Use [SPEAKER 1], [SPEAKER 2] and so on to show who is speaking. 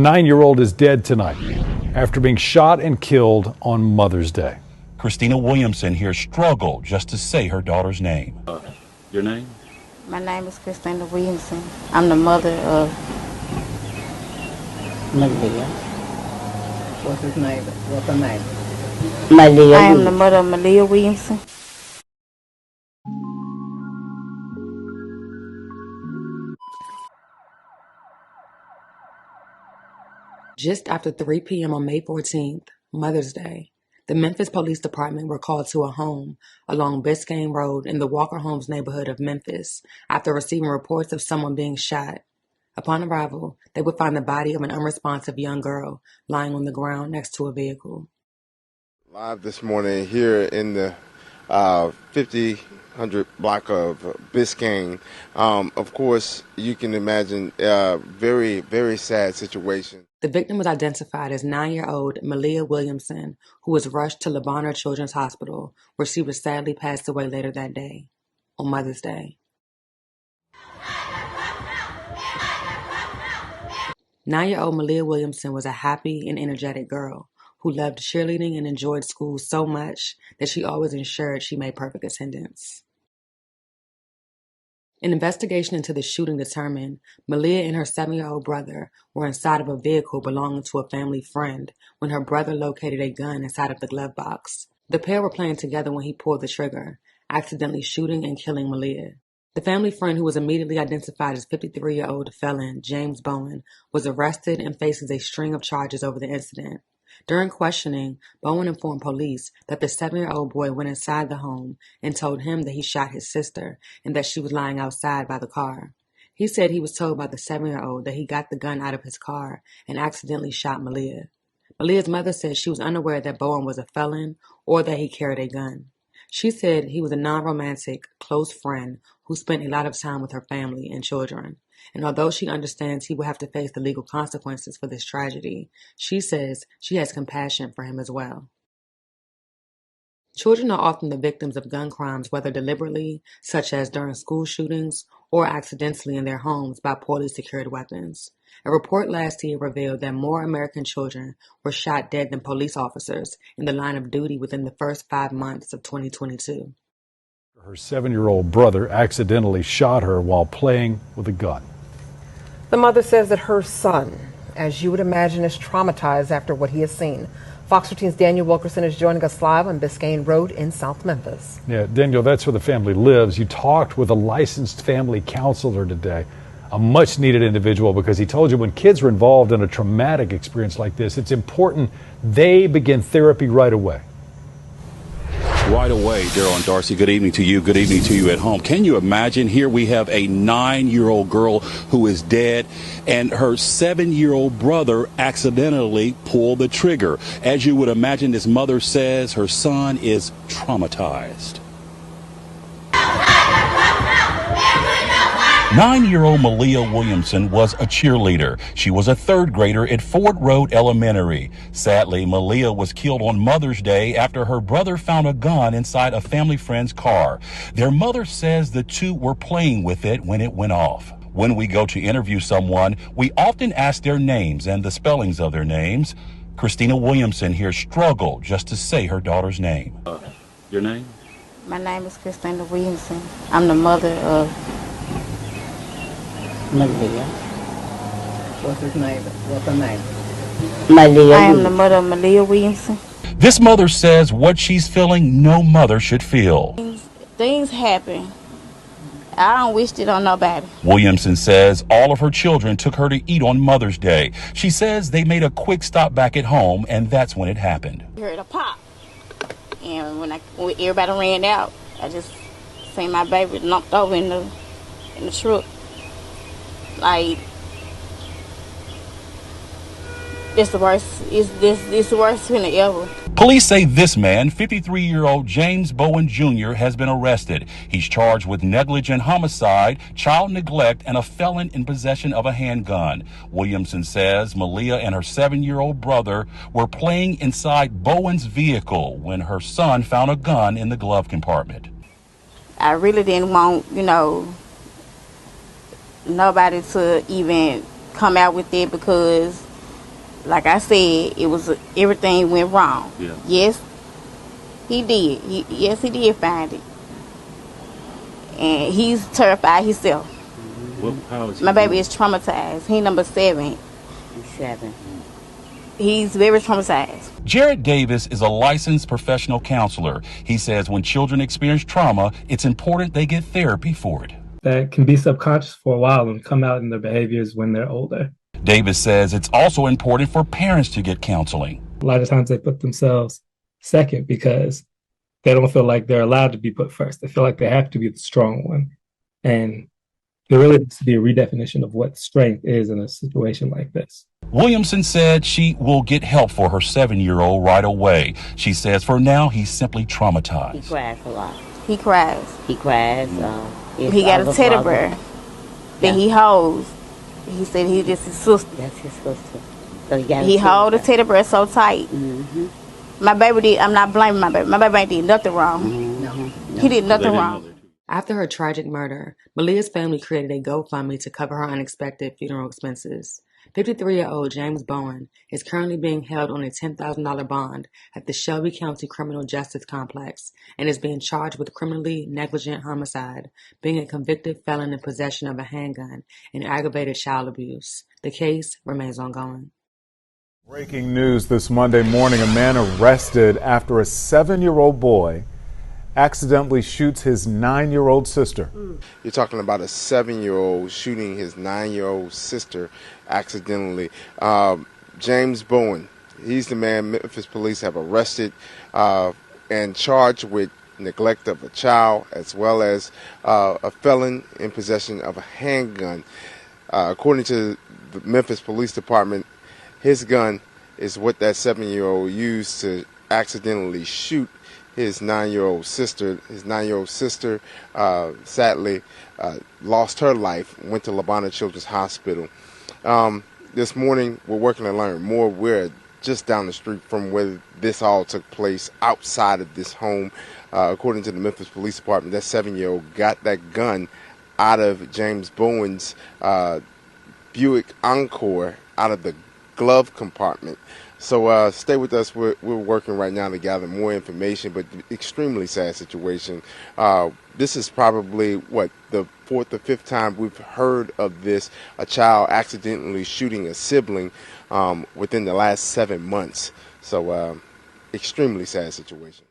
[SPEAKER 1] 9-year-old is dead tonight after being shot and killed on Mother's Day.
[SPEAKER 2] Christina Williamson here struggled just to say her daughter's name.
[SPEAKER 3] Your name?
[SPEAKER 4] My name is Christina Williamson. I'm the mother of
[SPEAKER 5] Maaliyah. What's his name? What's her name?
[SPEAKER 4] Maaliyah. I am the mother of Maaliyah Williamson.
[SPEAKER 6] Just after 3 p.m. on May 14th, Mother's Day, the Memphis Police Department were called to a home along Biscayne Road in the Walker Homes neighborhood of Memphis after receiving reports of someone being shot. Upon arrival, they would find the body of an unresponsive young girl lying on the ground next to a vehicle.
[SPEAKER 7] Live this morning here in the 5000 block of Biscayne. Of course, you can imagine a very, very sad situation.
[SPEAKER 6] The victim was identified as 9-year-old Maaliyah Williamson, who was rushed to LeBonheur Children's Hospital, where she was sadly passed away later that day, on Mother's Day. 9-year-old Maaliyah Williamson was a happy and energetic girl who loved cheerleading and enjoyed school so much that she always ensured she made perfect attendance. An investigation into the shooting determined Maaliyah and her 7-year-old brother were inside of a vehicle belonging to a family friend when her brother located a gun inside of the glove box. The pair were playing together when he pulled the trigger, accidentally shooting and killing Maaliyah. The family friend, who was immediately identified as 53-year-old felon James Bowen, was arrested and faces a string of charges over the incident. During questioning, Bowen informed police that the 7-year-old boy went inside the home and told him that he shot his sister and that she was lying outside by the car. He said he was told by the 7-year-old that he got the gun out of his car and accidentally shot Maaliyah. Maaliyah's mother said she was unaware that Bowen was a felon or that he carried a gun. She said he was a non-romantic, close friend who spent a lot of time with her family and children. And although she understands he will have to face the legal consequences for this tragedy, she says she has compassion for him as well. Children are often the victims of gun crimes, whether deliberately, such as during school shootings, or accidentally in their homes by poorly secured weapons. A report last year revealed that more American children were shot dead than police officers in the line of duty within the first 5 months of 2022.
[SPEAKER 1] Her 7-year-old brother accidentally shot her while playing with a gun.
[SPEAKER 8] The mother says that her son, as you would imagine, is traumatized after what he has seen. Fox 13's Daniel Wilkerson is joining us live on Biscayne Road in South Memphis.
[SPEAKER 1] Yeah, Daniel, that's where the family lives. You talked with a licensed family counselor today, a much-needed individual, because he told you when kids are involved in a traumatic experience like this, it's important they begin therapy right away.
[SPEAKER 2] Right away, Daryl and Darcy, good evening to you. Good evening to you at home. Can you imagine? Here we have a 9-year-old girl who is dead, and her 7-year-old brother accidentally pulled the trigger. As you would imagine, this mother says her son is traumatized. 9-year-old Maaliyah Williamson was a cheerleader. She was a 3rd grader at Ford Road Elementary. Sadly, Maaliyah was killed on Mother's Day after her brother found a gun inside a family friend's car. Their mother says the two were playing with it when it went off. When we go to interview someone, we often ask their names and the spellings of their names. Christina Williamson here struggled just to say her daughter's name.
[SPEAKER 3] Your name?
[SPEAKER 4] My name is Christina Williamson. I'm the mother of
[SPEAKER 5] Maaliyah. What's his name? What's her name?
[SPEAKER 4] Maaliyah. I am the mother of Maaliyah Williamson.
[SPEAKER 2] This mother says what she's feeling no mother should feel.
[SPEAKER 4] Things happen. I don't wish it on nobody.
[SPEAKER 2] Williamson says all of her children took her to eat on Mother's Day. She says they made a quick stop back at home, and that's when it happened.
[SPEAKER 4] I heard a pop. And when everybody ran out, I just seen my baby knocked over in the truck. Like, it's the worst. It's the worst thing ever.
[SPEAKER 2] Police say this man, 53-year-old James Bowen Jr., has been arrested. He's charged with negligent homicide, child neglect, and a felon in possession of a handgun. Williamson says Maaliyah and her 7-year-old brother were playing inside Bowen's vehicle when her son found a gun in the glove compartment.
[SPEAKER 4] I really didn't want, nobody to even come out with it because like I said, it was everything went wrong.
[SPEAKER 3] Yeah.
[SPEAKER 4] Yes, he did. Yes, he did find it, and he's terrified himself.
[SPEAKER 3] How is he
[SPEAKER 4] My baby
[SPEAKER 3] doing?
[SPEAKER 4] is traumatized. He number 7.
[SPEAKER 9] He's 7.
[SPEAKER 4] He's very traumatized.
[SPEAKER 2] Jared Davis is a licensed professional counselor. He says when children experience trauma, it's important they get therapy for it.
[SPEAKER 10] That can be subconscious for a while and come out in their behaviors when they're older.
[SPEAKER 2] Davis says it's also important for parents to get counseling.
[SPEAKER 10] A lot of times they put themselves second because they don't feel like they're allowed to be put first. They feel like they have to be the strong one. And there really needs to be a redefinition of what strength is in a situation like this.
[SPEAKER 2] Williamson said she will get help for her 7-year-old right away. She says for now, he's simply traumatized.
[SPEAKER 9] He cries a lot.
[SPEAKER 4] He cries.
[SPEAKER 9] He cries.
[SPEAKER 4] He got a teddy bear that he holds. He said he just his sister.
[SPEAKER 9] That's his sister. So
[SPEAKER 4] he hold the teddy bear so tight. My baby did. I'm not blaming my baby. My baby ain't did nothing wrong.
[SPEAKER 9] No.
[SPEAKER 4] He did nothing wrong.
[SPEAKER 6] After her tragic murder, Maaliyah's family created a GoFundMe to cover her unexpected funeral expenses. 53-year-old James Bowen is currently being held on a $10,000 bond at the Shelby County Criminal Justice Complex and is being charged with criminally negligent homicide, being a convicted felon in possession of a handgun, and aggravated child abuse. The case remains ongoing.
[SPEAKER 11] Breaking news this Monday morning, a man arrested after a 7-year-old boy accidentally shoots his 9-year-old sister.
[SPEAKER 7] You're talking about a 7-year-old shooting his 9-year-old sister accidentally. James Bowen, he's the man Memphis police have arrested and charged with neglect of a child, as well as a felon in possession of a handgun. According to the Memphis Police Department, his gun is what that 7-year-old used to accidentally shoot his 9-year-old sister. His 9-year-old sister sadly lost her life, went to Labana Children's Hospital. This morning, we're working to learn more. We're just down the street from where this all took place, outside of this home. According to the Memphis Police Department, that 7-year-old got that gun out of James Bowen's Buick Encore, out of the glove compartment. So stay with us. We're working right now to gather more information, but extremely sad situation. This is probably, the 4th or 5th time we've heard of this, a child accidentally shooting a sibling within the last 7 months. So extremely sad situation.